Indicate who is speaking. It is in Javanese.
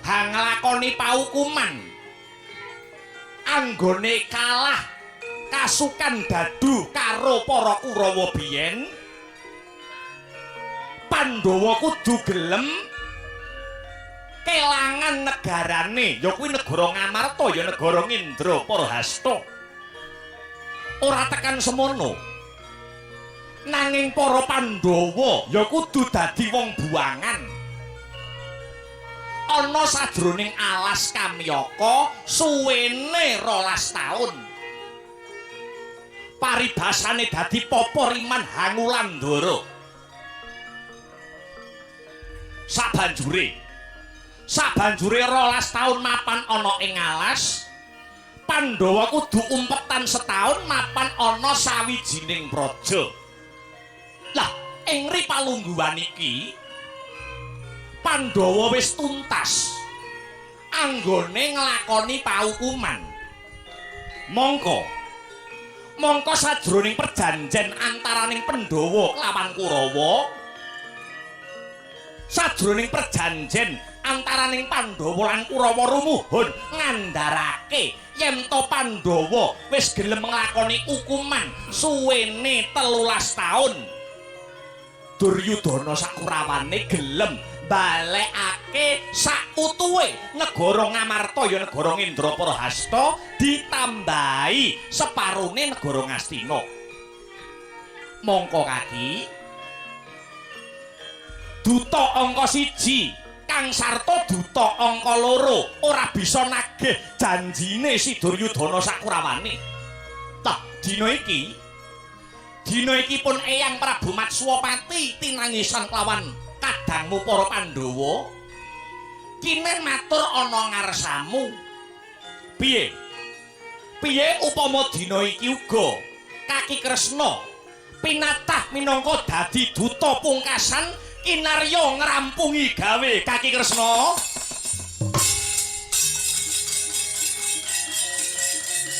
Speaker 1: nglakoni paukuman anggone kalah kasukan Dadu karo para Kurawa biyen. Pandhawa kudu gelem kelangan negarane, ya kuwi negara Ngamarta ya negara Indra Parahasta. Ora tekan semono. Nanging para Pandhawa ya kudu dadi wong buangan. Ana sajroning alas Kamyaka suwene 12 taun. Paribasane dadi Papa Riman Hangulandara. Sabanjure 12 taun mapan ana ing alas, Pandhawa kudu umpetan setahun mapan ana sawijining praja. Lah, ing ripalungguhan iki Pandhawa wis tuntas anggone nglakoni paukuman. Mongko sajroning perjanjen antaraning Pandhawa lawan Kurawa, sajroning perjanjen antaraning Pandhawa lan Kurawa rumuhun ngandharake yen to Pandhawa wis gelem nglakoni hukuman suwene 13 taun. Duryudana sakurawane gelem balekake sakutuhe negara Ngamarta ya negara Indra Parahasta ditambahi separone negara Ngastina. Mongko kaki duta angka 1 Kang Sarta duta angka 2 ora bisa nagih janjine si Duryudana sakurawane. Tah dina iki pun Eyang Prabu Matswapati tinangisan kelawan kadangmu para Pandhawa kinen matur ana ngarsamu. Piye upama dina iki uga Kaki Kresna pinatah minangka dadi duta pungkasan kinarya ngrampungi gawe Kaki Kresna?